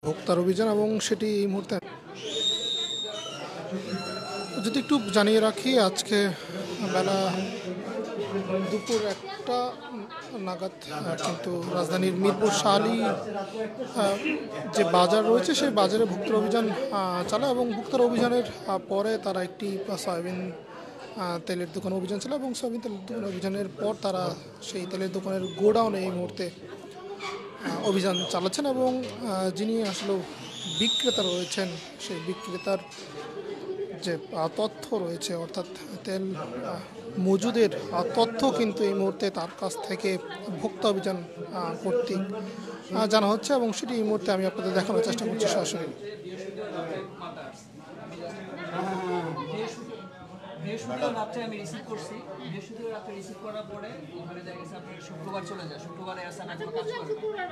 ভোক্তার অভিযান এবং সেটি এই মুহূর্তে যদি একটু জানিয়ে রাখি, আজকে বেলা দুপুর 1টা নাগাদ কিন্তু রাজধানীর মিরপুর শাহলী যে বাজার রয়েছে সেই বাজারে ভোক্তার অভিযান চালায় এবং ভোক্তার অভিযানের পরে তারা একটি সয়াবিন তেলের দোকান অভিযান চালায় এবং সয়াবিন তেলের দোকান অভিযানের পর তারা সেই তেলের দোকানের গোডাউনে এই মুহূর্তে অভিযান চালাচ্ছেন এবং যিনি আসলে বিক্রেতা রয়েছেন সেই বিক্রেতার যে তথ্য রয়েছে অর্থাৎ তেল মজুদের তথ্য কিন্তু এই মুহূর্তে তার কাছ থেকে ভোক্তা অভিযান কর্তৃক জানা হচ্ছে এবং সেটি এই মুহূর্তে আমি আপনাদের দেখানোর চেষ্টা করছি সরাসরি। বৃহস্পতিবার রাত্রে আমি রিসিভ করছি, বৃহস্পতিবার রাত্রে রিসিভ করার পরে ওখানে দেখা গেছে আপনার শুক্রবার চলে যায়, শুক্রবারে আসার আগে কাজ করে,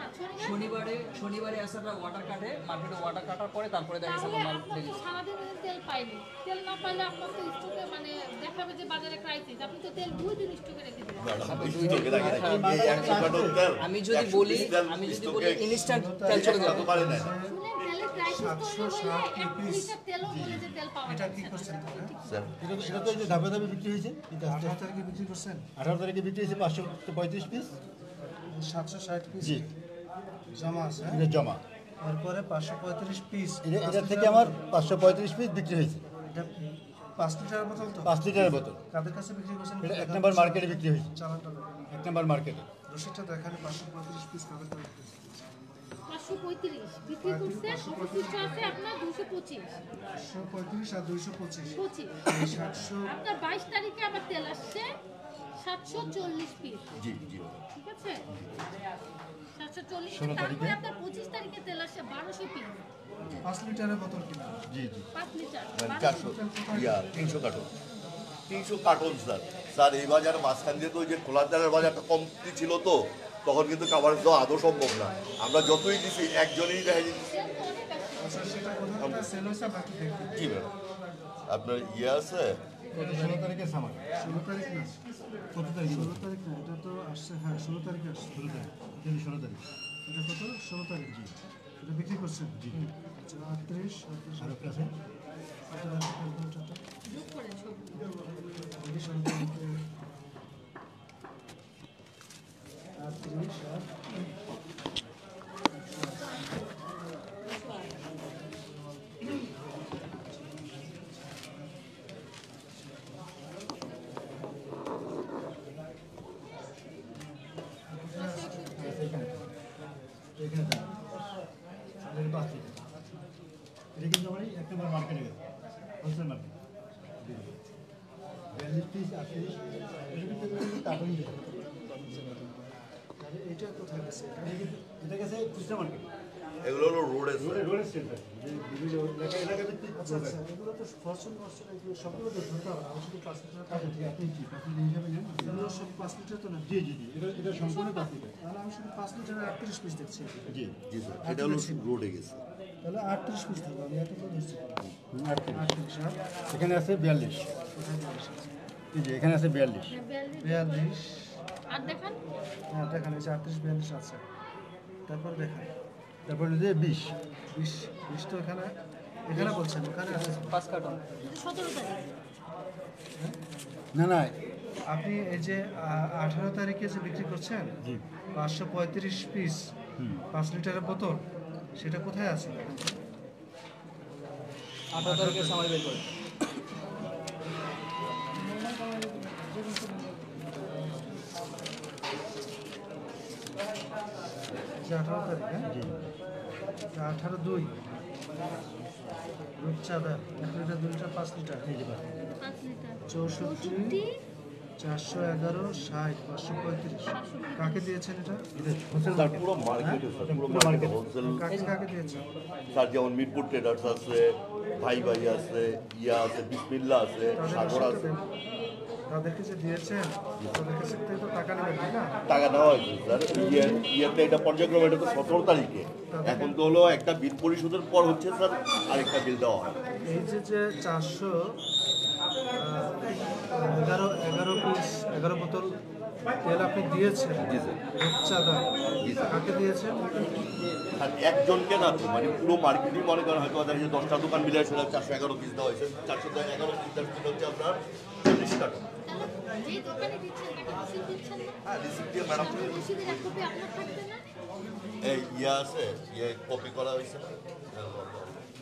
শনিবারে আসারটা ওয়াটার কাটে, মার্কেটে ওয়াটার কাটার পরে তারপরে দেখা গেছে মাল লেগেছে। সারাদিন তেল পাইনি, তেল না পাইলে আপনার তো স্টকে মানে দেখাবে যে বাজারে ক্রাইসিস, আপনি তো তেল 2 দিন স্টকে রেখে দিলেন। আমি যদি বলি ইনস্ট্যান্ট তেল চলে যাবে। ধাপে ধাপে বিক্রি হয়েছে, 18 তারিখে বিক্রি করছেন, 18 তারিখে বিক্রি হয়েছে 535 পিস, 760 পিস জমা আছে, এটা জমা। এরপরে 535 পিস, এটা থেকে আমার 535 পিস বিক্রি হয়েছে। এটা 5 লিটারের বোতল, তো 5 লিটারের বোতল কাদের কাছে বিক্রি করছেন? এটা 1 নম্বর মার্কেটে বিক্রি হয়েছে, চালানটা 1 নম্বর মার্কেটে। রসিদটা দেখালে 535 পিস কাদের কাছে 535 বিক্রি করছে, অবশিষ্ট আছে আপনার 225 আর 225 700। আপনার 22 তারিখে আমার তেল আসছে 740 পিস। জি জি, ঠিক আছে, 740। তারপরে আপনার 25 তারিখে তেল আসছে 1200 পিস, 5 লিটারের বোতল কিনা। জি জি, 5 litre 300 carton, 300 carton sir. Sir এই বাজার মাঝখান দিয়ে তো ওই যে খোলার তেলের বাজারটা কমতি ছিল, তো তখন কিন্তু কাভারেজ দেওয়া আদৌ সম্ভব না। আমরা যতই দিছি একজনই দেখা যাচ্ছে। জি ম্যাডাম, আপনার ইয়ে আছে 16 তারিখে সামান, 16 তারিখ না, কত তারিখ? 16 তারিখ না, এটা তো আসছে, হ্যাঁ 16 তারিখে আসছে, 16 তারিখ, এটা 16 তারিখ, এটা কত? 16 তারিখ। জি, এটা বিক্রি করছেন। জি, আচ্ছা 38 আর একটা আছে, এটা যোগ করে ছবি। এটা কিন্তু আমার 1 নম্বর মার্কেটে গেছে, হোলসেল মার্কেট। 42 পিস 38, এটা কোথায় গেছে? এটা গেছে খুচরা মার্কেট। এগুলো হলো রোডের রোডের সেন্টার, এগুলো তো ফরচুন সবগুলো তো ধরতে হবে, আমার শুধু 5 লিটার। আপনি কি 5 লিটার হিসাবে নেন? এগুলো সব 5 লিটার তো না? জি জি জি, এটা সম্পূর্ণ 5 লিটার। তাহলে আমি শুধু 5 লিটারে 38 পিস দেখছি। জি জি স্যার, এটা হলো রোডে গেছে। তাহলে 38 পিস থাকবে, আমি এতটা ধরছি। 38, এখানে আছে 42, এই যে এখানে আছে 42। আর দেখান, হ্যাঁ দেখান, এই যে 38 42 আছে। তারপর দেখান, তারপরে যে 20 তো এখানে বলছেন, ওখানে আছে 5 কার্টন। 17 তারিখ না না, আপনি এই যে 18 তারিখে যে বিক্রি করছেন 535 পিস 5 লিটারের বোতল, সেটা কোথায় আছে? 18 তারিখে সময় বের করে 18 তারিখ, হ্যাঁ জি, 18/2 রূপচাঁদা 1 লিটার 2 লিটার 5 লিটার, 5 লিটার 64 411 60 535। কাকে দিয়েছেন এটা? স্যার পুরো মার্কেটে, স্যার পুরো মার্কেট হোলসেল। কাকে দিয়েছেন? স্যার যেমন মিরপুর ট্রেডার্স আছে, ভাই আছে, ইয়া আছে, বিসমিল্লা আছে, সাগর আছে। তাদেরকে যে দিয়েছেন তাদের কাছ থেকে তো টাকা নেবেন, তাই না? টাকা নেওয়া হয়েছে স্যার। ইয়েতে এটা পর্যায়ক্রমে, এটা তো 17 তারিখে, এখন তো হলো একটা বিল পরিশোধের পর হচ্ছে স্যার আরেকটা বিল দেওয়া হয়। এই যে 411 পিস 11 বোতল তেল আপনি দিয়েছেন জি স্যার রূপচাঁদা কাকে দিয়েছেন? আর একজনকে না তো মানে পুরো মার্কেটিং মনে করেন হয়তো দেখা যায় 10টা দোকান মিলে সেটা 411 পিস দেওয়া হয়েছে 411 পিস দেওয়ার জন্য হচ্ছে আপনার 40 টাকা। তাহলে যেই দোকানে দিচ্ছেন তাকে রিসিভ দিচ্ছেন না? হ্যাঁ রিসিপ্ট দিয়ে ম্যাডাম রসিদের এক কপি আপনার থাকবে না? এই আছে কপি করা হয়েছে না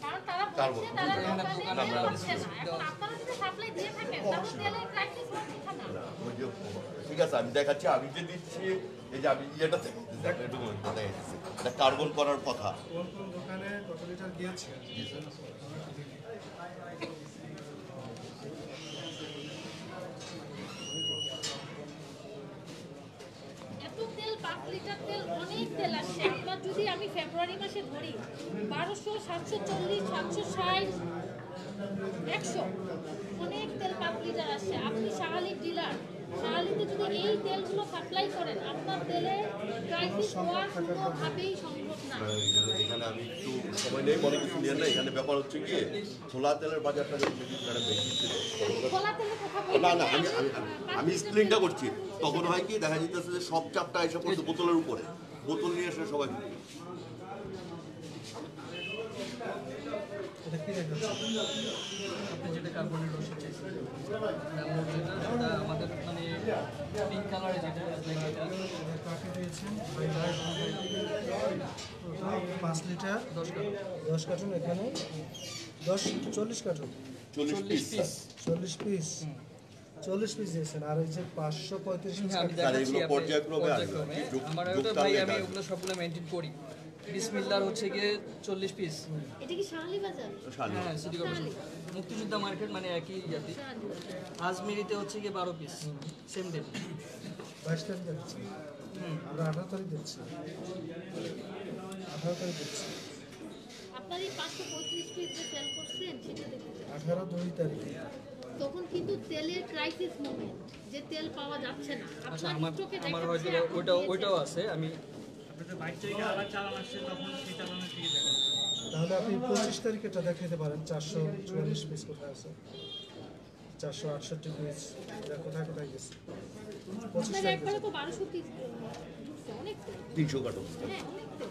কারণ তারা তারপর? বলছে তারা দোকানে না, তেল ম্যাডাম। পাচ্ছে না। এখন আপনারা যদি সাপ্লাই দিয়ে থাকেন তাহলে তেলের ক্রাইসিস হচ্ছে না। ওই যে ঠিক আছে আমি দেখাচ্ছি আমি যে দিচ্ছি এই যে আমি ইয়েটা একটু দেখাচ্ছি এটা কার্বন করার কথা। কোন কোন দোকানে কত লিটার গিয়েছে? এত তেল 5 লিটার তেল অনেক তেল আসছে। আপনার যদি আমি ফেব্রুয়ারি মাসে ধরি 1200, 740, 760, 100 অনেক তেল 5 লিটার আসছে। আপনি শাহালির ডিলার, শাহালিতে যদি এই তেলগুলো সাপ্লাই করেন আপনার তেলের ক্রাইসিস হওয়া কোনোভাবেই সম্ভব না। এখানে আমি একটু সময় নেই মনে কিছু নিয়ে না এখানে ব্যাপার হচ্ছে কি ছোলা তেলের বাজারটা বেশি ছিল খোলা তেলের কথা না বলছি না আমি স্প্লিংটা করছি তখন হয় কি দেখা যেতেছে যে সব চাপটা এসে পড়ছে বোতলের উপরে বোতল নিয়ে এসে সবাই এটা কি দেখাচ্ছে? আপনি যেটা কার্বনের রসিদ চাইছেন যেটা আমাদের মানে পিঙ্ক কালারে যেটা লেখা এটা এটা কাকে দিয়েছেন? টোটাল 5 লিটার 10 কার্টুন এখানে 40 কার্টুন 40 পিস 40 পিস 40 পিস দিয়েছেন আর এই যে 535 পিস আমি স্যার, দেখাচ্ছি এগুলো আপনি পর্যায়ক্রমে আসবে। পর্যায়ক্রমে। যুগ- আমার যুগ ওটা তাল ভাই লেখা আমি আছে। ওগুলো সবগুলো মেনটেন করি। বিসমিল্লাহর হচ্ছে গিয়ে 40 পিস। এটা কি শাহালি বাজার? শালি হ্যাঁ সিটি কর্পোরেশন মুক্তিযোদ্ধা মার্কেট মানে একই জাতি। শাহালি বাজার। আজমিরিতে হচ্ছে গিয়ে 12 পিস সেম ডে। 22 তারিখ দিচ্ছি আমরা 18 তারিখ দিচ্ছি 18 তারিখ দিচ্ছি আপনার এই 535 পিস যে সেল করছেন সেটা দেখতে চাই। 18 2 তারিখে তখন কিন্তু তেলের ক্রাইসিস মোমেন্ট যে তেল পাওয়া যাচ্ছে না আচ্ছা আপনার আমার স্টকে আমার দেখাচ্ছে হয়তো আপনি ওইটাও দিয়েছেন। আছে আমি আপনাদের 22 তারিখে আবার চালান আসছে তখন সেই চালানের দিকে দেখেন। তাহলে আপনি 25 তারিখে এটা দেখাতে পারেন 444 পিস কোথায় আছে 468 পিস এটা কোথায় কোথায় গেছে 25 আপনার তারিখে একবারে তো 1200 পিস ঢুকছে অনেক তেল। 300 কার্টন হ্যাঁ অনেক তেল।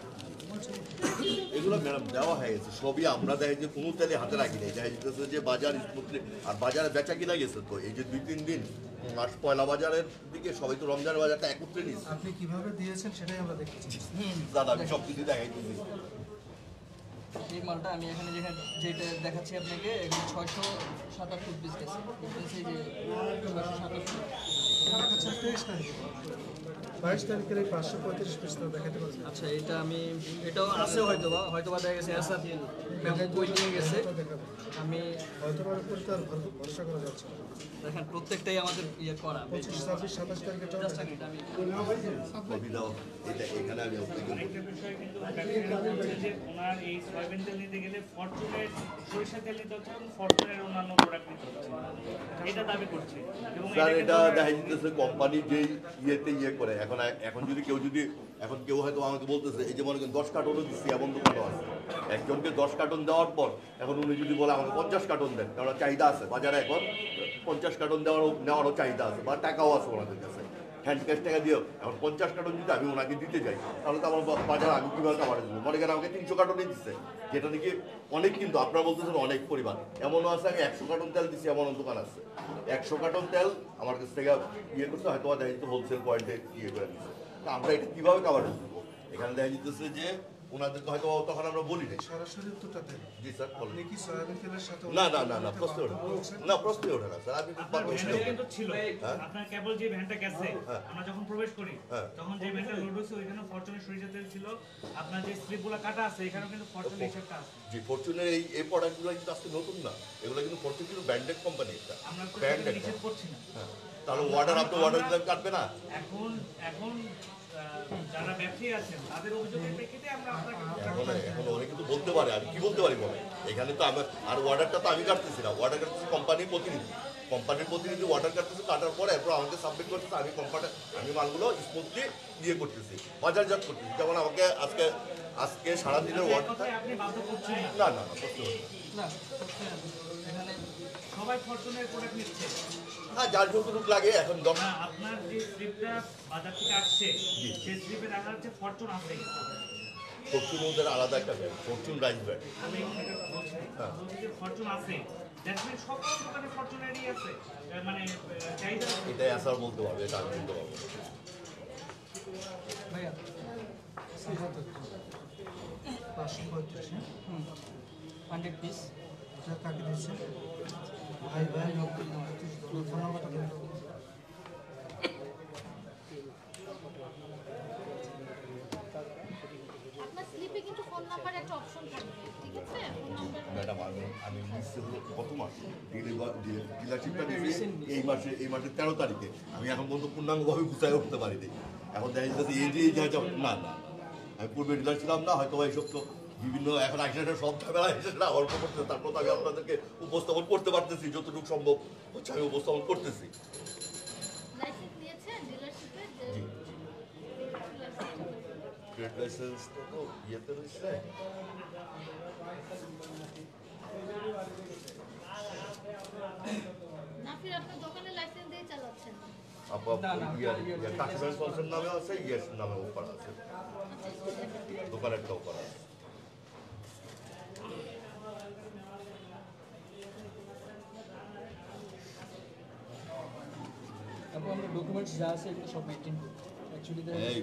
এগুলো ম্যাডাম দেওয়া হয়ে গেছে সবই আমরা দেখি যে কোনো তেলে হাতে রাখি নাই দেখা যেতেছে যে বাজার স্মুথলি আর বাজারে বেচা কিনা গেছে তো এই যে 2-3 দিন মাস পয়লা বাজারের দিকে সবাই তো রমজানের বাজারটা একত্রে নিচ্ছে আপনি কিভাবে দিয়েছেন সেটাই আমরা দেখেছি দাদা আমি সব কিছু দেখাইতেছি এই মালটা আমি এখানে যেটা দেখাচ্ছি আপনাকে এখানে 677 পিস গেছে দেখবেন সেই যে 677 দেখাচ্ছেন 23 তারিখে 22 তারিখের এই 535 পিস তো দেখাতে পারছেন আচ্ছা এটা আমি এটাও আছে হয়তোবা দেখা গেছে এসা মেমো বই নিয়ে গেছে দেখাবো আমি হয়তো বা উপরে তো আর ভরসা করা যাচ্ছে না দেখেন প্রত্যেকটাই আমাদের ইয়ে করা 25 26 27 তারিখে Just a minute, আমি কপি দাও এটা এখানে আমি আপনাকে আরেকটা বিষয় কিন্তু ব্যবসায়ীরা বলছে যে ওনার এই সয়াবিন তেল নিতে গেলে ফরচুনের সরিষা তেল নিতে হচ্ছে এবং ফরচুনের অন্যান্য প্রোডাক্ট নিতে হচ্ছে এটা দাবি করছে এবং স্যার কিন্তু এটা দেখা যেতেছে কোম্পানি যেই ইয়েতে ইয়ে করে এখন যদি কেউ হয়তো আমাকে বলতেছে এই যে মনে করেন 10 কার্টনও দিচ্ছি এমন দোকানও আছে একজনকে 10 কার্টন দেওয়ার পর এখন উনি যদি বলে আমাকে 50 কার্টন দেন কারণ চাহিদা আছে বাজারে এখন 50 কার্টন নেওয়ারও চাহিদা আছে বা টাকাও আছে ওনাদের কাছে হ্যান্ড ক্যাশ টাকা দিয়েও এখন 50 কার্টন যদি আমি ওনাকে দিতে যাই তাহলে তো আমার বাজারে আমি কীভাবে কামারে দেবো মনে করেন আমাকে 300 কার্টনই দিচ্ছে যেটা নাকি অনেক কিন্তু আপনারা বলতেছেন অনেক পরিমাণ এমনও আছে আমি 100 কার্টন তেল দিচ্ছি এমন দোকান আছে 100 কার্টন তেল আমার কাছ থেকে ইয়ে করতে হয়তো দেখা যেত হোলসেল পয়েন্টে ইয়ে করে দিচ্ছে তা আমরা এটা কীভাবে কামারে দেবো এখানে দেখা যেতেছে যে ওনাদেরকে হয়তো তখন আমরা বলি নাই সরাসরি উত্তরটা দেন জি স্যার বলেন আপনি কি সয়াবিন তেলের সাথে না প্রশ্ন ওঠে না প্রশ্নই ওঠে না স্যার আপনি আপনার ভ্যানে কিন্তু ছিল হ্যাঁ? আপনার কেবল যে ভ্যানটা গেছে হ্যাঁ। আমরা যখন প্রবেশ করি হ্যাঁ। তখন যে ভ্যানটা লোড হয়েছে ওইখানে ফরচুনের সরিষা তেল ছিল আপনার যে স্লিপগুলো কাটা আছে এখানেও কিন্তু ফরচুনের হিসেবটা আছে জি ফরচুনের এই প্রোডাক্টগুলো কিন্তু আজকে নতুন না এগুলো কিন্তু ফরচুন কিন্তু ব্র্যান্ডেড কোম্পানি একটা আমরা তো ব্র্যান্ডেড নিষেধ করছি না তাহলে অর্ডার আপনি অর্ডার দিলে কাটবে না এখন যারা ব্যবসায়ী আছেন তাদের অভিযোগের প্রেক্ষিতে আমরা আপনাকে এখন অনেক কিছু বলতে পারে আমি কি বলতে পারি বলে এখানে তো আমার আর অর্ডারটা তো আমি কাটতেছি না অর্ডার কাটতেছি কোম্পানির প্রতিনিধি অর্ডার কাটতেছে কাটার পরে এরপর আমাকে সাবমিট করতেছে আমি মালগুলো স্মুথলি ইয়ে করতেছি বাজারজাত করতেছি যেমন আমাকে আজকে আজকে সারাদিনের ওয়ার্ড কথায় আপনি বাধ্য করছেন না। না না না করতে হবে না। না করতে হবে। এখানে সবাই ফরচুনের প্রোডাক্ট নিচ্ছে। হ্যাঁ যার যতটুকু লাগে এখন না, আপনার যে স্লিপটা বাজার থেকে আসছে, সেই স্লিপে দেখা যাচ্ছে ফরচুন আছে। ফরচুন ওদের আলাদা একটা ব্যান্ড, ফরচুন রাইস ব্যান্ড। আমি এটা বলছি যে ফরচুন আছে, দ্যাট মিন সব দোকানে ফরচুনেরই আছে, মানে চাহিদা আছে। এটাই আসার বলতে পারবে, এটা আমি বলতে পারবো না। ভাইয়া 535, হ্যাঁ? 100 পিস এটা কাকে দিচ্ছে? ভাই ভাই ফোন নাম্বারটা দিন। আপনার স্লিপে কিন্তু ফোন নাম্বার একটা অপশন থাকবে, ঠিক আছে? ফোন নাম্বার ম্যাডাম আমি নিচ্ছি হলো কত মাস ডিলারশিপটা দিয়েছি এই মাসের 13 তারিখে। আমি এখন পর্যন্ত পূর্ণাঙ্গভাবে গুছাই উঠতে পারিনি। এখন দেখা যাচ্ছে এই যে না না আমি পূর্বে ডিলার ছিলাম না, হয়তো এইসব তো বিভিন্ন এখন আইসা সব ঝামেলা এসে না অল্প করতে, তারপর তো আমি আপনাদেরকে উপস্থাপন করতে পারতেছি যতটুকু সম্ভব হচ্ছে আমি উপস্থাপন করতেছি। লাইসেন্স নিয়েছেন ডিলারশিপে যে ট্রেড লাইসেন্স তো ইয়েতে রয়েছে। না ফির আপনার দোকানের লাইসেন্স দিয়ে চালাচ্ছেন? টাকিমেন্ট কনসেন্ট নামে আছে, ইয়েস নামে অফার আছে, দোকানের একটা অফার আছে। এবং আমরা ডকুমেন্টস যা আছে এগুলো সব মেনটেন করি অ্যাকচুয়ালি এই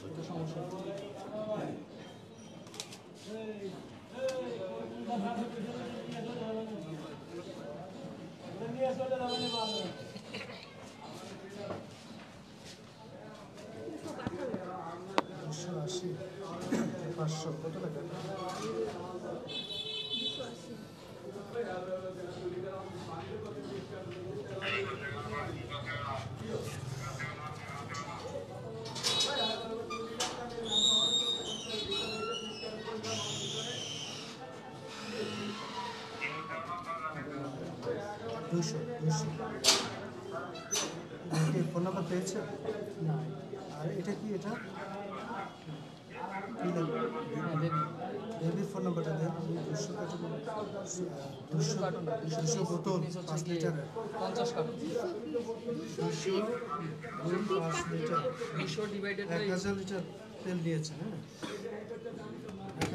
এটা সমস্যা নেই। আশি 500 কত টাকা? দুশো ফোন নাম্বার পেয়েছে না? আর এটা কি এটা বেবির ফোন নাম্বারটা দেন। 200 কার্টন 200 বোতল 5 লিটারের 50 carton 200 5 litre 200 divided by 1000 litre তেল নিয়েছেন, হ্যাঁ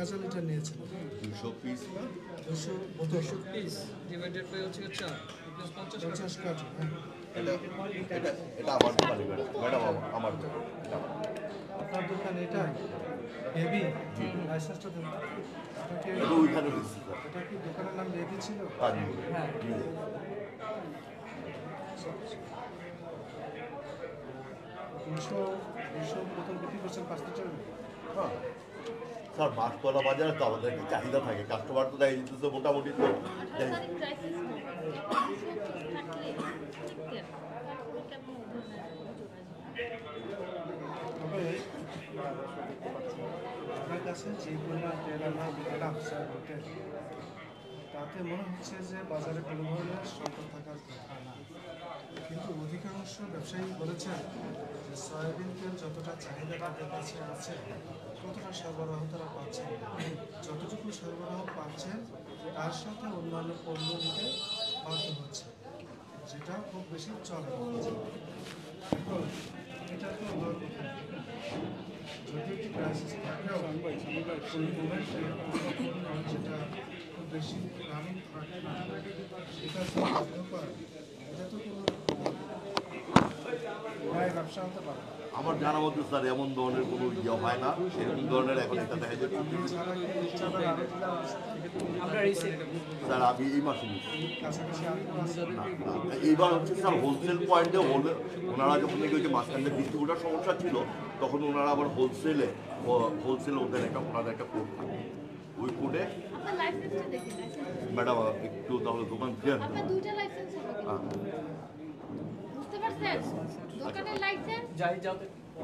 1000 লিটার নিয়েছেন। 200 পিস 200 বোতল 200 পিস ডিভাইডেড বাই হচ্ছে 4 প্লাস 50 কার্টন 50 কার্টন, হ্যাঁ। এটা আমার দোকানে ম্যাডাম আমার দোকান। আপনার দোকান এটা বেবি লাইসেন্সটা দেন। এটা ওইখানে দিচ্ছি স্যার। এটা কি দোকানের নাম বেবি ছিল? হ্যাঁ 200 বোতল বিক্রি করছেন 5 লিটার। হ্যাঁ স্যার মাছতলা বাজারে তো আমাদের একটা চাহিদা থাকে, কাস্টমার তো দেয় দিতেছে মোটামুটি তো 18 তারিখ ক্রাইসিস মোমেন্ট 200 থাকলে ঠিক তারপরে কেমন তবে আপনার কাছে যে পরিমাণ তেল আমরা পেলাম স্যার হোটেল, তাতে মনে হচ্ছে যে বাজারে কোনো ধরনের সংকট থাকার কথা না। কিন্তু অধিকাংশ ব্যবসায়ী বলেছেন যে সয়াবিন তেল যতটা চাহিদা তাদের কাছে আছে ততটা সরবরাহ তারা পাচ্ছেন। যতটুকু সরবরাহ পাচ্ছেন তার সাথে অন্যান্য পণ্য নিতে বাধ্য হচ্ছে, যেটা খুব বেশি চলে না। এখন এটা তো যদি একটি ক্রাইসিস থাকলেও যেটা খুব বেশি রানিং থাকে না সেটা বন্ধ করা, এটা তো কোনো ব্যবসা হতে পারে না। আমার জানা মতো স্যার এমন ধরনের কোনো ইয়ে হয় না, এরকম ধরনের এখন এটা দেখা যায়। আমরা রিসিভ স্যার আমি এই মাসে নিচ্ছি কাছাকাছি আরো আছে। এইবার হচ্ছে স্যার হোলসেল পয়েন্টে হলে ওনারা যখন দেখি ওই যে মাঝখানে ডিস্ট্রিবিউটার সমস্যা ছিল তখন ওনারা আবার হোলসেলে ওদের ওনাদের একটা কোড থাকে, ওই কোডে আপনার লাইসেন্সটা দেখে লাইসেন্স ম্যাডাম একটু তাহলে দোকান ক্লিয়ার আপনার দুইটা লাইসেন্স হবে হ্যাঁ বুঝতে পারছেন? দোকানের লাইসেন্স যাই যাও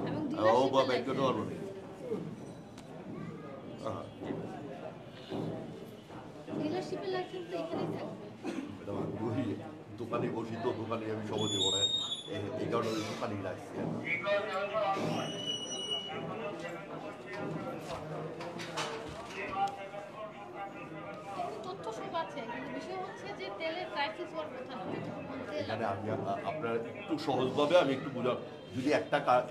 এবং ও বা ডিলারশিপের ব্যাংকে তো লাইসেন্স। পারবো না। হ্যাঁ ডিলারশিপের লাইসেন্স তো এখানেই থাকবে। ম্যাডাম আমি বসি দোকানে বসি তো দোকানে আমি সময় দেবো না, এই কারণে ওই দোকানেই রাখছি। তথ্য সব আছে, কিন্তু বিষয় হচ্ছে যে তেলের ক্রাইসিস হওয়ার কথা না। তেল এখানে আমি আপনার একটু সহজভাবে আমি একটু বুঝাব, যদি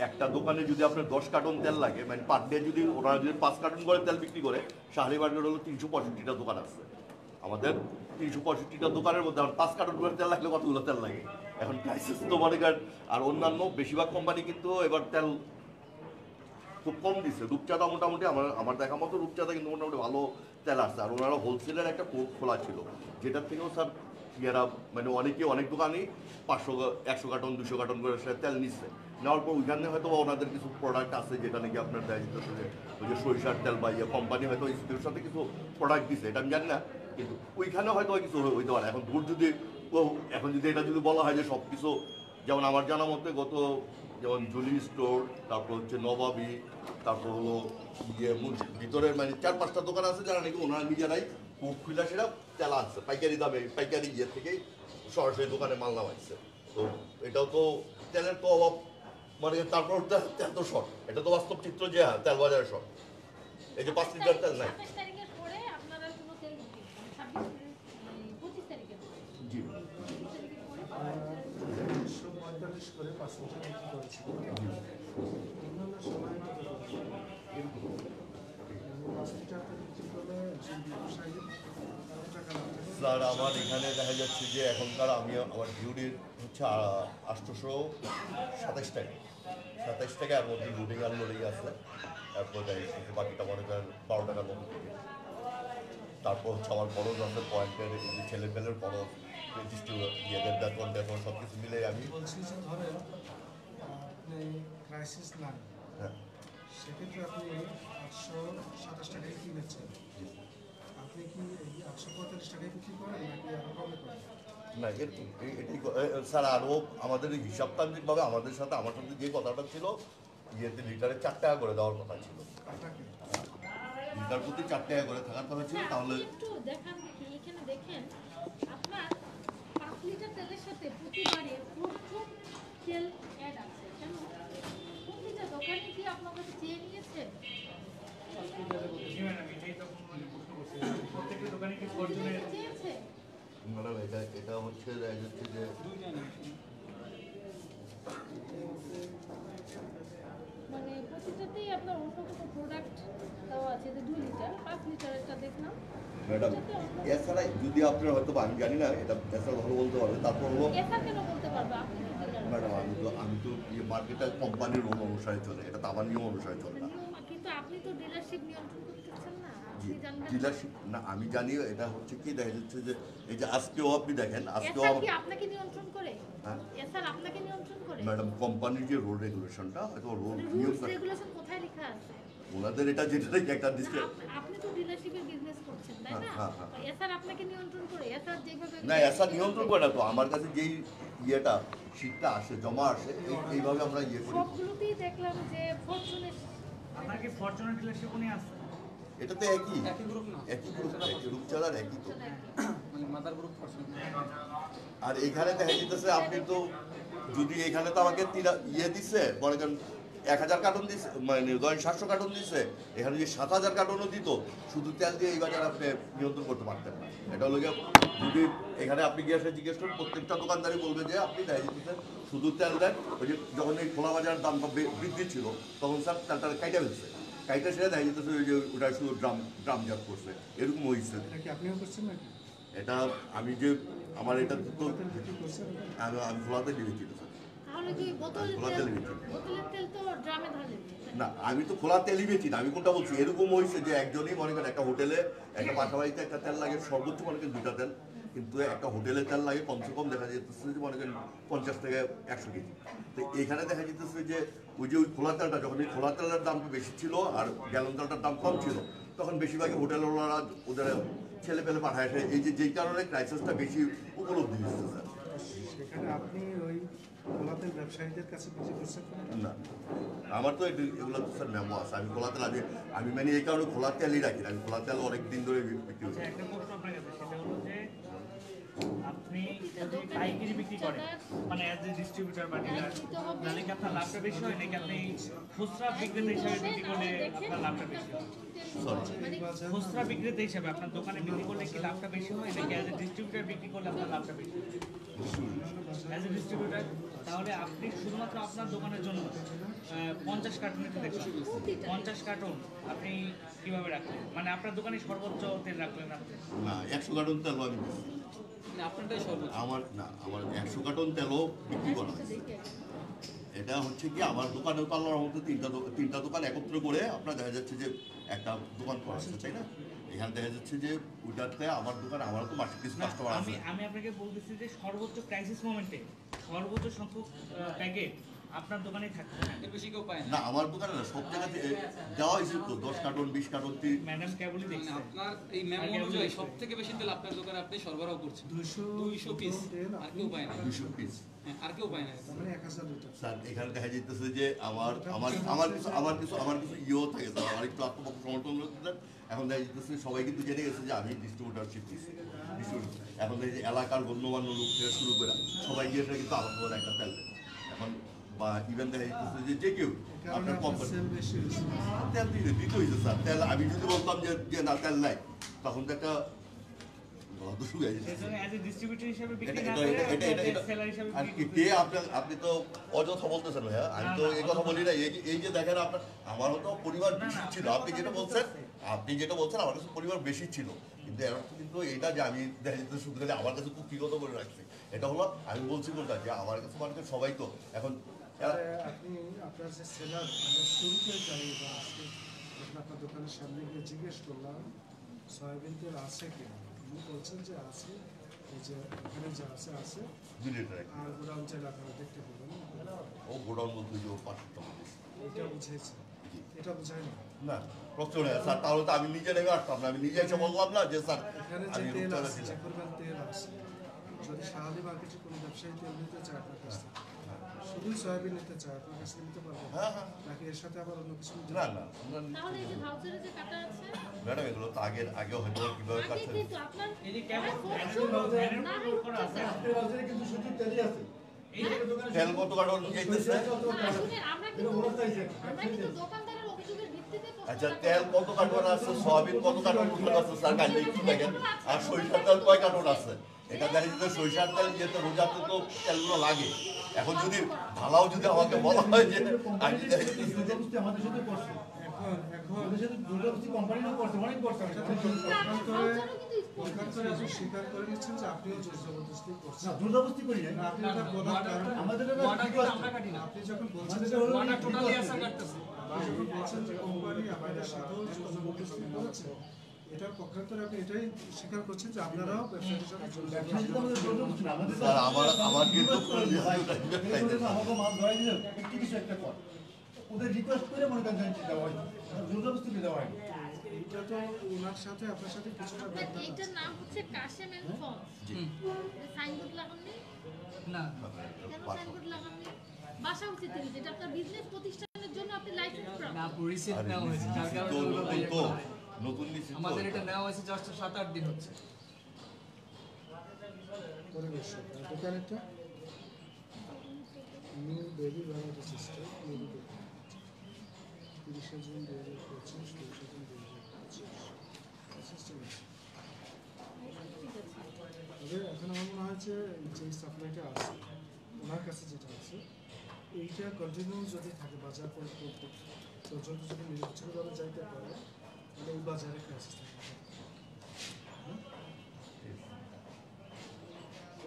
একটা দোকানে যদি আপনার 10 কার্টন তেল লাগে, মানে পার ডে যদি ওরা যদি 5 কার্টন করে তেল বিক্রি করে, শাহরিবাগের হলো 365টা দোকান আছে আমাদের। 365টা দোকানের মধ্যে আমার 5 কার্টন করে তেল লাগলে কতগুলো তেল লাগে? এখন ক্রাইসিস তো মনে করেন। আর অন্যান্য বেশিরভাগ কোম্পানি কিন্তু এবার তেল খুব কম দিচ্ছে। রূপচাঁদা মোটামুটি আমার দেখা মতো রূপচাঁদা কিন্তু মোটামুটি ভালো তেল আসছে। আর ওনারা হোলসেলের একটা কোর্ট খোলা ছিল, যেটার থেকেও স্যার এরা মানে অনেক দোকানই 500 কার্টন 200 কার্টন করে সে তেল নিচ্ছে। নেওয়ার পর ওইখানে হয়তো ওনাদের কিছু প্রোডাক্ট আছে যেটা নাকি আপনার দেয় যে ওই যে সরিষার তেল বা কোম্পানি হয়তো স্কুলের সাথে কিছু প্রোডাক্ট দিচ্ছে, এটা আমি জানি না, কিন্তু ওইখানে হয়তো কিছু হইতে পারে। এখন যদি এটা যদি বলা হয় যে সব কিছু, যেমন আমার জানা মতে যেমন জুলি স্টোর, তারপর হচ্ছে নবাবী, তারপর হলো ভিতরের মানে 4-5টা দোকান আছে যারা নাকি ওনারা নিজেরাই খুলে সেটা তেল আনছে পাইকারি দামে, পাইকারি থেকেই সরাসরি দোকানে মাল নামাইছে। তো এটাও তো তেলের তো অভাব, মানে তারপর তেল তো শর্ট, এটা তো বাস্তব চিত্র যে হ্যাঁ তেল বাজারে শর্ট। এই যে 5 লিটার তেল নাই। 27 তারিখের পরে আপনারা কোনো তেল বিক্রি করেন, 25 তারিখের পরে। জি 25 তারিখের পরে 145 করে 5 লিটার বিক্রি করেছি। অন্যান্য সময় 5 লিটারটা বিক্রি করলে সেই ব্যবসায়ী কত টাকা লাভ থাকে? স্যার আমার এখানে দেখা যাচ্ছে যে এখনকার আমার ডিউটির হচ্ছে 827 টাকা, 27 টাকা। এর মধ্যে লোডিং আনলোডিং আছে, তারপর বাকিটা মনে করেন 12 টাকার মতো থেকে। তারপর হচ্ছে আমার খরচ আছে পয়েন্টের, ছেলে পেলের খরচ, রেজিস্ট্রি ইয়েদের বেতন সব কিছু মিলে আমি বলছি যে ধরেন আপনি ক্রাইসিস নাই, হ্যাঁ সেক্ষেত্রে আপনি 827 টাকায় কিনেছেন, আপনি কি এই 845 টাকায় বিক্রি করেন নাকি আরো কমে করেন? না এটাই স্যার। আরও আমাদের হিসাবতান্ত্রিকভাবে আমার সাথে যে কথাটা ছিল, লিটারে 4 টাকা করে দেওয়ার কথা ছিল, আপনাকে লিটার প্রতি 4 টাকা করে থাকার কথা ছিল। তাহলে আপনি একটু দেখান দেখি, এখানে দেখেন আপনার 5 লিটার তেলের সাথে প্রতিবারে প্রচুর তেল অ্যাড আছে। কেন? প্রতিটা দোকানে কি আপনার কাছে চেয়ে নিয়েছে? প্রত্যেকটা দোকানে কি ফরচুনের চেয়েছে? ম্যাডাম এটা হচ্ছে যে মানে প্রতিটাতেই আপনার অন্য কোনো প্রোডাক্ট দেওয়া আছে, যে 2 লিটার 5 লিটারেরটা দেখলাম। ম্যাডাম এছাড়া যদি আপনার হয়তো আমি জানি না, এটা এছাড়া ভালো বলতে পারবে। তারপর হলো এসা কেন বলতে পারবে? আপনি কি dealer? ম্যাডাম আমি তো মার্কেটের কোম্পানির রুম অনুসারে চলে, এটা তো আমার নিয়ম অনুসারে চলে না। কিন্তু আপনি তো ডিলারশিপ নিয়ন্ত্রণ করতেছেন না, জি আপনি জানবেন না। ডিলারশিপ না, আমি জানি। এটা হচ্ছে কি দেখা যাচ্ছে যে এই যে আজকেও আপনি দেখেন, আজকেও এসআর কি আপনাকে নিয়ন্ত্রণ করে? হ্যাঁ এসআর আপনাকে নিয়ন্ত্রণ করে? ম্যাডাম কোম্পানির যে রোল রেগুলেশনটা হয়তো রোল নিয়ম রুলস রেগুলেশন কোথায় লেখা আছে? ওনাদের এটা যেটা একটা দিচ্ছে। আপনি তো ডিলারশিপের বিজনেস করছেন, তাই না? হ্যাঁ, হ্যাঁ। এসআর আপনাকে নিয়ন্ত্রণ করে? এসআর যেভাবে না এসা নিয়ন্ত্রণ করে না তো, আমার কাছে যেই ইয়েটা শীতটা আসে জমা আসে এইভাবে আমরা ইয়ে করি। সবগুলোতেই দেখলাম যে ফরচুনের আপনার কি ফরচুনের ডিলারশিপ উনি আছে? এটা তো একই গ্রুপ না, একই রূপচাঁদার একই তো। আর এখানে দেখা যেতেছে আপনি তো যদি এখানে তো আমাকে দিচ্ছে মনে করেন 1000 কার্টন দিচ্ছে, মানে ধরেন 700 কার্টন দিচ্ছে, এখানে যদি 7000 কার্টনও দিত, শুধু তেল দিয়ে এই বাজার আপনি নিয়ন্ত্রণ করতে পারতেন না। এটা হলো গিয়ে যদি এখানে আপনি গিয়ে জিজ্ঞেস করেন, প্রত্যেকটা দোকানদারই বলবে যে আপনি দেখা যেতেছেন শুধু তেল দেন। ওই যে যখন এই খোলা বাজারের দামটা বৃদ্ধি ছিল, তখন স্যার তেলটা কাইটা ফেলছে, কাইটা সেটা দেখা যেতেছে ওই যে ওটা শুধু ড্রামজাত করছে, এরকম হয়েছে। এটা কি আপনিও করছেন নাকি? এটা আমি যে আমার এটা তো বিক্রি করছেন? আমি খোলাতে দিয়েছি তো স্যার। তাহলে কি বোতলের খোলা তেল? তেল বেচি। বোতলের তেল তো ড্রামে ঢালে। না আমি তো খোলা তেলই বেচি না, আমি কোনটা বলছি এরকম হয়েছে যে একজনই মনে করেন একটা হোটেলে একটা বাসা বাড়িতে একটা তেল লাগে সর্বোচ্চ মনে করেন 2টা তেল, কিন্তু একটা হোটেলে তেল লাগে কমসে কম দেখা যেতেছে যে মনে করেন 50 থেকে 100 কেজি। তো এখানে দেখা যেতেছে যে ওই খোলা তেলটা যখন এই খোলা তেলের দামটা বেশি ছিল আর গ্যালন তেলটার দাম কম ছিল, তখন বেশিরভাগই হোটেলওয়ালারা ওদের ছেলে পেলে পাঠায়। এই যে যেই কারণে ক্রাইসিসটা বেশি উপলব্ধি হচ্ছে স্যার। সেখানে আপনি ওই খোলাতেল ব্যবসায়ীদের কাছে বিক্রি করছেন না আমার তো এগুলো তো স্যার মেমো আছে। আমি খোলা তেল আমি মানে এই কারণে খোলা তেলই রাখি না, আমি খোলা তেল অনেক দিন ধরে বিক্রি করি। একটা প্রশ্ন আপনার কাছে, সেটা হলো যে আপনি যদি পাইকারি বিক্রি করে মানে অ্যাজ এ ডিস্ট্রিবিউটর বা ডিলার, তাহলে কি আপনার লাভটা বেশি হয় নাকি আপনি খুচরা বিক্রেতা হিসাবে বিক্রি করলে আপনার লাভটা বেশি হয়? খুচরা বিক্রেতা হিসাবে আপনার দোকানে বিক্রি করলে কি লাভটা বেশি হয় নাকি অ্যাজ এ ডিস্ট্রিবিউটর বিক্রি করলে আপনার লাভটা বেশি হয়? অ্যাজ এ ডিস্ট্রিবিউটর, তাহলে আপনি শুধুমাত্র আপনার দোকানের জন্য 50 কার্টন নিতে দেখছেন। 50 কার্টন আপনি কিভাবে রাখলেন? মানে আপনার দোকানে সর্বোচ্চ তেল রাখলেন আপনি? না 100 কার্টন তেল আমি দিচ্ছি। আপনারটাই সর্বোচ্চ। আমার 100 কার্টন তেলও বিক্রি করা হয়েছে। এটা হচ্ছে কি আমার দোকানে তো আল্লাহর মধ্যে তিনটা দোকান একত্র করে আপনার দেখা যাচ্ছে যে একটা দোকান করা হয়েছে, তাই না? এখানে দেখা যাচ্ছে যে ওইটাতে আমার দোকান আমার তো মার্কেট কিছু কাস্টমার আছে। আমি আপনাকে বলতেছি যে সর্বোচ্চ ক্রাইসিস মোমেন্টে সর্বোচ্চ সংখ্যক প্যাকেট আপনার দোকানেই থাকবে, এর বেশি কেউ পায় না আমার দোকানে না, সব জায়গাতে দেওয়া হয়েছে তো 10 কার্টন 20 কার্টন। ম্যাডাম কেবলই দেখছি আপনার এই মেমো অনুযায়ী সবথেকে বেশি তেল আপনার দোকানে আপনি সরবরাহ করছেন 200 পিস, আর কেউ পায় না। 200 পিস আর কেউ পায় না। স্যার এখানে দেখা যাইতেছে যে আমার কিছু ইয়েও থাকে স্যার, আমার একটু আত্মসমর্থন করতেন। এখন দেখা যাইতেছে সবাই কিন্তু জেনে গেছে যে আমি ডিস্ট্রিবিউটারশিপ দিচ্ছি। এখন দেখি এলাকার গণ্যমান্য লোক থেকে শুরু করে সবাই গিয়ে কিন্তু আলাদা করে একটা তেল দেয়। এখন বা ইভেন দেখা যাইতেছে যে কেউ আপনার কোম্পানি তেল দিতে হয়েছে স্যার। তেল আমি যদি বলতাম যে না তেল নাই, তখন তো একটা আপনি তো অযথা বলতেছেন ভাইয়া, আমি তো এই কথা বলি না। এই যে দেখেন আপনার আমারও তো পরিবার বেশি ছিল, আপনি যেটা বলছেন আমার কাছে পরিবার বেশি ছিল, কিন্তু এর অর্থ কিন্তু এটা যে আমি দেখা যেতে শুধু আমার কাছে কুকিগত করে রাখছি, এটা হলো আমি বলছি কোনটা যে আমার কাছে মানুষের সবাই তো এখন আপনি আপনার যে সেলার আমরা শুরুতে যাই বা আজকে যখন আপনার দোকানের সামনে গিয়ে জিজ্ঞেস করলাম সয়াবিন তেল আছে কিনা, আপনি বলছেন যে আছে, এই যে এখানে যে আছে আর গোডাউন চাইলে আপনারা দেখতে পাবেন। ও গোডাউন বলতে যে 500 এটা বুঝাইছে, এটা বুঝায় না না প্রশ্ন নেই স্যার। তাহলে তো আমি নিজে নেমে আসতাম না, আমি নিজে এসে বললাম না যে স্যার এখানে যে তেল আছে, যে পরিমাণ তেল আছে, যদি শাহালি মার্কেটে কোনো ব্যবসায়ী তেল নিতে চায় আপনার কাছ থেকে, শুধু সয়াবিন নিতে চায় আপনার কাছে নিতে পারবেন? হ্যাঁ নাকি এর সাথে আবার অন্য কিছু নিতে না পারবেন? না তাহলে এই যে ভাউচারে যে কাটা আছে ম্যাডাম এগুলো তো আগেও হয়তো কিভাবে আগে কাটছেন কিন্তু আপনার এই যে কেমন না করা আছে কিন্তু শুধু তেলই আছে। তেল কত কার্টন যাইতেছে? আসলে আমরা কিন্তু দোকানদারের অভিযোগের ভিত্তিতে আচ্ছা তেল কত কার্টন আছে, সয়াবিন কত কার্টন উঠানো আছে স্যার কাইন্ডলি একটু দেখেন। আর সরিষার তেল কয় কার্টন আছে? এটা দেখা যেতে সরিষার তেল যেতে রোজাতে তো তেলগুলো লাগে। এখন যদি ভালোও যদি আমাকে বলা হয় যে আমি আমাদের সাথে করছে, এখন আমাদের সাথে দুর্গাবস্তি কোম্পানিও করছে, অনেক করছে। স্বীকার করে নিচ্ছেন যে আপনিও জোর জবরদস্তি করছেন। না দুর্গাবস্তি করি না, আপনি এটা বলার কারণ আমাদের আপনি যখন বলছেন যে টোটালি আসা কাটতেছে, যখন বলছেন যে কোম্পানি আমাদের সাথেও জোর জবরদস্তি করেছে, এটার পক্ষান্তরে আপনি এটাই স্বীকার করছেন যে আপনারাও ব্যবসায়ীদের সাথে জোর জবরদস্তি। স্যার আমার কিন্তু আমাকে মাল ধরাই দিলেন একটু কিছু একটা কর, ওদের রিকোয়েস্ট করে মনে করেন দেওয়া হয়, জোরজবরদস্তি দেওয়া হয়। এইটা তো ওনার সাথে আপনার সাথে কিছুটা ব্যাপার। এইটার নাম হচ্ছে কাশেম এন্ড ফোন। জি সাইনবোর্ড লাগাননি না কেন সাইনবোর্ড লাগাননি? বাসা উচিত তিনি, যেটা আপনার বিজনেস প্রতিষ্ঠানের জন্য আপনি লাইসেন্স প্রাপ্ত। না রিসিপ্ট নেওয়া হয়েছে, যার কারণে ওগুলো বাইরে করা হয়। নতুন রিসিপ্ট আমাদের এটা নেওয়া হয়েছে জাস্ট 7-8 দিন হচ্ছে। পরিবেশ দোকানেরটা new baby variety system, new baby 30 June 2025, 30 June 2025 system আছে। তবে এখন আমার মনে হয় যে সাপ্লাইটা আছে ওনার কাছে, যেটা আছে এইটা কন্টিনিউ যদি থাকে বাজার পর্যন্ত যদি নিরবিচ্ছিন্নভাবে যাইতে পারে, তাহলে এই বাজারে ক্রাইসিস থাকে।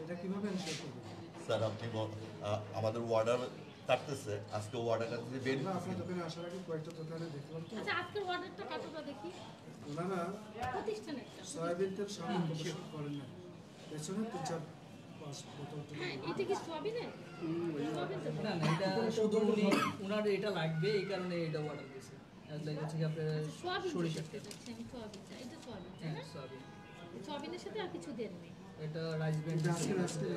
এটা কিভাবে এনশিওর করবেন? স্যার আপনি আমাদের অর্ডার কাটতেছে, আজকে অর্ডার কাটতেছে বের না আপনার দোকানে আসার আগে কয়েকটা দোকানে দেখলাম তো, আচ্ছা আজকের অর্ডারটা কাটোটা দেখি। ওনারা প্রতিষ্ঠানেরটা সয়াবিন তেল সামনে প্রদর্শন করেন না, পেছনে 3-4-5 বোতল তেল। হ্যাঁ এটা কি সোয়াবিনের? সোয়াবিন তো না না এটা শুধু উনার এটা লাগবে এই কারণে এটা অর্ডার দিয়েছে। লাইক হচ্ছে কি আপনার সোয়াবিন সরিষার তেল। আমি সোয়াবিন চাই, এটা সোয়াবিন তাই হ্যাঁ না? সয়াবিন। সোয়াবিনের সাথে আর কিছু দেননি। এটা রাইস ব্র্যান্ড। এটা আজকে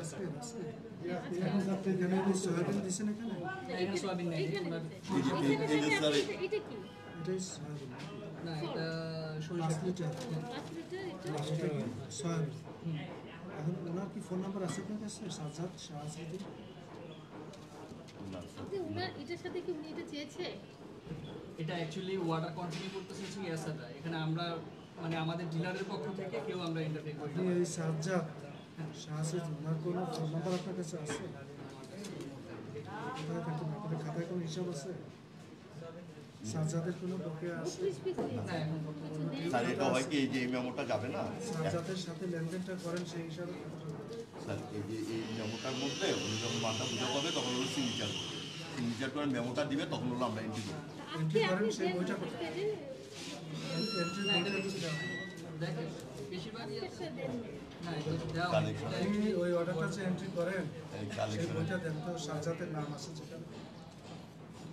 আপনি এখানে কি সয়াবিন দিছেন এখানে? এটা সোয়াবিন নাই ওনার। এটা কি? এটাই সয়াবিন না এটা সরিষার তেল। 5 লিটার এটা সয়াবিন। এখন ওনার কি ফোন নাম্বার আছে আপনার কাছে সাজ্জাদ শাহজাদি? না স্যার আপনি উনার এটার সাথে কি উনি এটা চেয়েছে? এটা অ্যাকচুয়ালি ওয়াটার কন্টিনিউ করতেছে হচ্ছে ইয়াসাটা। এখানে আমরা মানে আমাদের ডিলারের পক্ষ থেকে কেউ আমরা ইন্টারভিউ করি আপনি না। এই সাজ্জাদ শাহজাদি ওনার কোনো ফোন নাম্বার আপনার কাছে আছে? কোথায় থাকেন আপনাদের খাতায় কোনো হিসাব আছে? সাজ্জাদের কোনো বকেয়া আছে? প্লিজ প্লিজ না, এখন কিছু দেন। স্যার এটা হয় কি এই যে এই মেমোটা যাবে না সাজ্জাদের সাথে লেনদেনটা করেন সেই হিসাবে খাতাটা দেন। স্যার এই যে এই মেমোটার মধ্যে উনি যখন মাথা বুঝা পাবে তখন হলো সিগনেচার করে মেমোটা দিবে তখন হলো আমরা এন্ট্রি করবো। আজকে আপনি সেই দেন বইটা আজকে যে এন্ট্রি বইটা কিছু দেওয়া হয়। দেখেন বেশিরভাগ একটা দেন। না এটা দেওয়া হয়। কালেকশন আপনি ওই অর্ডারটা যে এন্ট্রি করেন এই সেই কালেকশন বইটা দেন তো সাজ্জাদের নাম আছে যেখানে।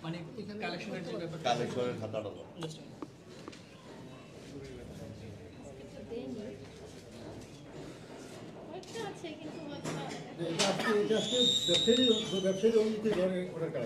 মানে কালেকশনের যে ব্যাপারটা কালেকশনের খাতাটা দাও। কয়েকটা আছে কিন্তু হয়তো বা এটা আজকে ব্যবসায়ী অর্ডার করা